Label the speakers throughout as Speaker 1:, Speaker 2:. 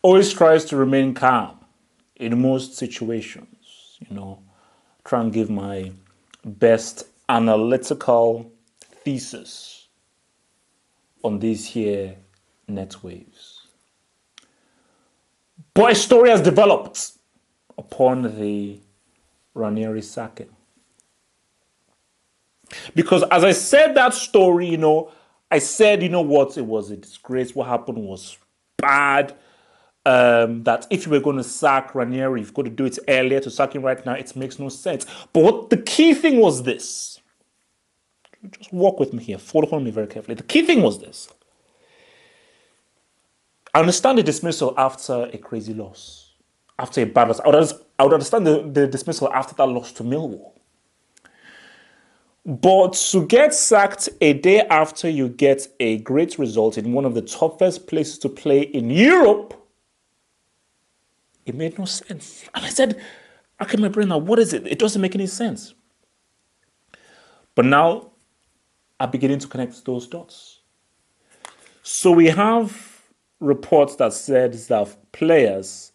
Speaker 1: always tries to remain calm in most situations, try and give my best analytical thesis on these here net waves. But a story has developed upon the Ranieri sacking. Because as I said that story, I said, what, it was a disgrace. What happened was bad. That if you were going to sack Ranieri, you've got to do it earlier. To sack him right now, it makes no sense. But what the key thing was this. Just walk with me here. Follow me very carefully. The key thing was this. I understand the dismissal after a crazy loss. After a bad loss. I would understand the dismissal after that loss to Millwall. But to get sacked a day after you get a great result in one of the toughest places to play in Europe, it made no sense. And I said, okay, my brain, now what is it? It doesn't make any sense. But now I'm beginning to connect those dots. So we have reports that said that players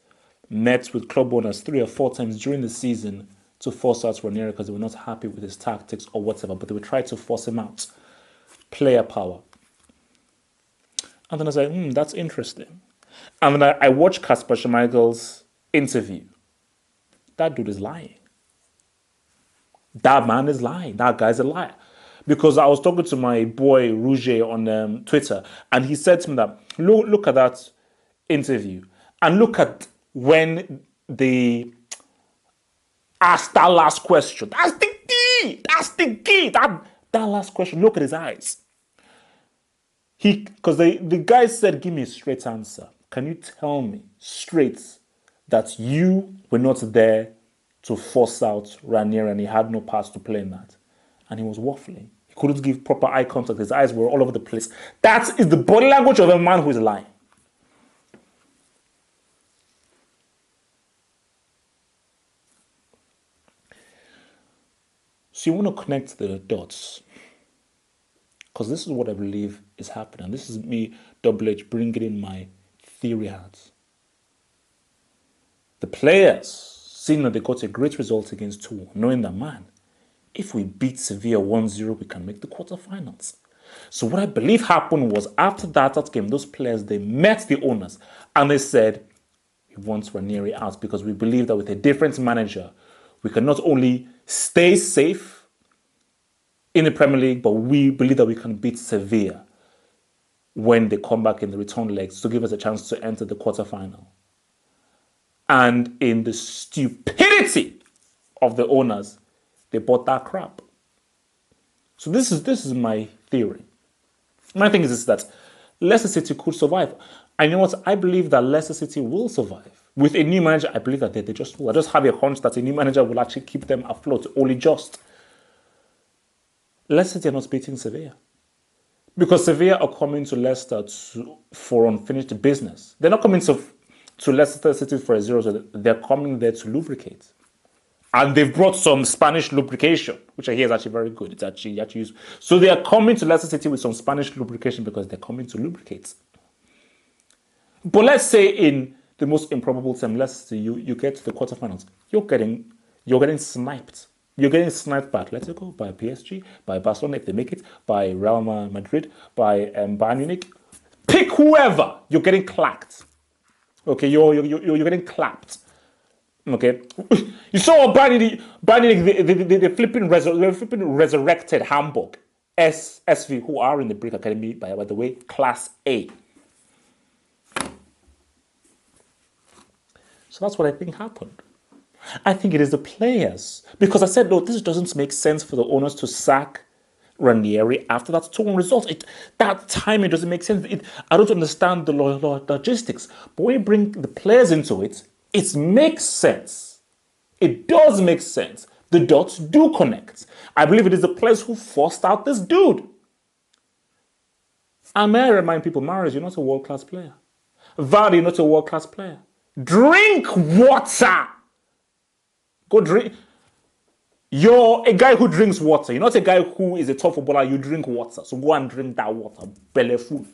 Speaker 1: met with club owners 3 or 4 times during the season to force out Ranieri because they were not happy with his tactics or whatever, but they would try to force him out. Player power. And then I was like, that's interesting. And then I watched Kasper Schmeichel's interview. That dude is lying. That man is lying. That guy's a liar. Because I was talking to my boy Rouge on Twitter, and he said to me that, look at that interview, and look at when they asked that last question. That's the key. That's the key. That last question, look at his eyes. Because the guy said, give me a straight answer. Can you tell me straight that you were not there to force out Ranieri and he had no part to play in that? And he was waffling. He couldn't give proper eye contact. His eyes were all over the place. That is the body language of a man who is lying. So you want to connect the dots. Because this is what I believe is happening. This is me, Double H, bringing in my theory hat. The players, seeing that they got a great result against Toul, knowing that, man, if we beat Sevilla 1-0, we can make the quarterfinals. So what I believe happened was after that game, those players, they met the owners and they said, we want Ranieri out because we believe that with a different manager, we can not only stay safe in the Premier League, but we believe that we can beat Sevilla when they come back in the return legs to give us a chance to enter the quarterfinal. And in the stupidity of the owners, they bought that crap. So this is my theory. My thing is that Leicester City could survive. And you know what? I believe that Leicester City will survive. With a new manager, I believe that they just will. I just have a hunch that a new manager will actually keep them afloat, only just. Leicester City are not beating Sevilla. Because Sevilla are coming to Leicester for unfinished business. They're not coming to Leicester City for a 0-0. They're coming there to lubricate. And they've brought some Spanish lubrication, which I hear is actually very good. It's actually used. So they are coming to Leicester City with some Spanish lubrication because they're coming to lubricate. But let's say in the most improbable time, let's say you get to the quarterfinals, you're getting sniped. You're getting sniped by Atletico, by PSG, by Barcelona if they make it, by Real Madrid, by Bayern Munich. Pick whoever, you're getting clacked. Okay, you're getting clapped. Okay, you saw what Bayern Munich, the flipping resurrected Hamburg, SV, who are in the Brick Academy, by the way, Class A. So that's what I think happened. I think it is the players. Because I said, no, this doesn't make sense for the owners to sack Ranieri after that 2-1 result. That timing doesn't make sense. I don't understand the logistics. But when you bring the players into it, it makes sense. It does make sense. The dots do connect. I believe it is the players who forced out this dude. And may I remind people, Mahrez, you're not a world-class player. Vardy, you're not a world-class player. Drink water. Go drink. You're a guy who drinks water. You're not a guy who is a top footballer. You drink water. So go and drink that water. Belly full.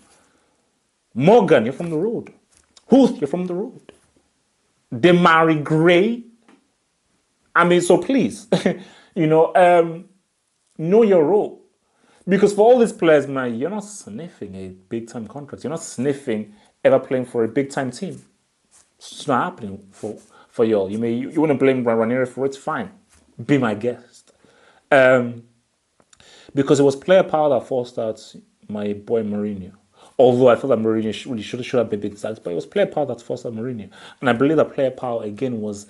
Speaker 1: Morgan, you're from the road. Who's here from the road? Demari Gray. I mean, so please, know your role. Because for all these players, man, you're not sniffing a big-time contract. You're not sniffing ever playing for a big-time team. It's not happening for y'all. You want to blame Ranieri for it? Fine. Be my guest. Because it was player power that forced out my boy Mourinho. Although I thought that Mourinho really should have been big sacked, but it was player power that forced out Mourinho. And I believe that player power, again, was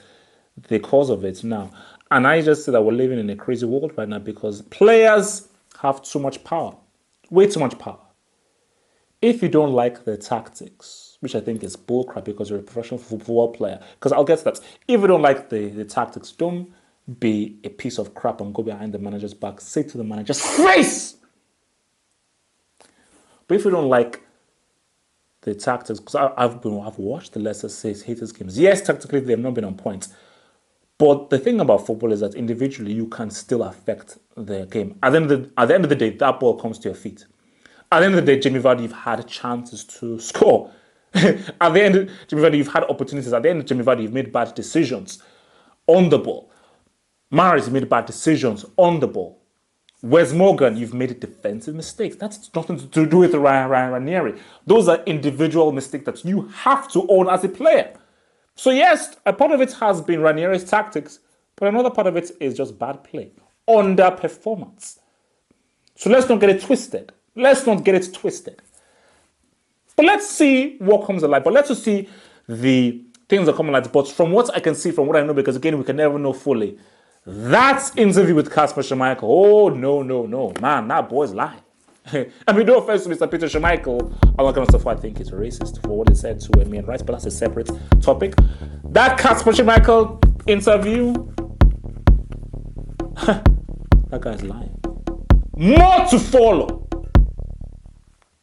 Speaker 1: the cause of it now. And I just say that we're living in a crazy world right now because players have too much power. Way too much power. If you don't like the tactics, which I think is bullcrap because you're a professional football player, because I'll get to that. If you don't like the tactics, don't be a piece of crap and go behind the manager's back. Say to the manager's face! But if you don't like the tactics, because I've watched the Leicester haters games. Yes, tactically they have not been on point. But the thing about football is that individually you can still affect the game. At the end of the day, that ball comes to your feet. At the end of the day, Jamie Vardy, you've had chances to score. At the end, Jamie Vardy, you've had opportunities. At the end of Jamie Vardy, you've made bad decisions on the ball. Mahrez made bad decisions on the ball. Wes Morgan, you've made defensive mistakes. That's nothing to do with Ranieri. Those are individual mistakes that you have to own as a player. So yes, a part of it has been Ranieri's tactics, but another part of it is just bad play, underperformance. So let's not get it twisted. Let's not get it twisted. But let's see what comes alive. But let's just see the things that come alive. But from what I can see, from what I know, because again, we can never know fully, that interview with Kasper Schmeichel, oh, no. Man, that boy's lying. I mean, no offense to Mr. Peter Schmeichel, all that kind of stuff. I think it's racist for what he said to me and rights, but that's a separate topic. That Kasper Schmeichel interview, that guy's lying. More to follow.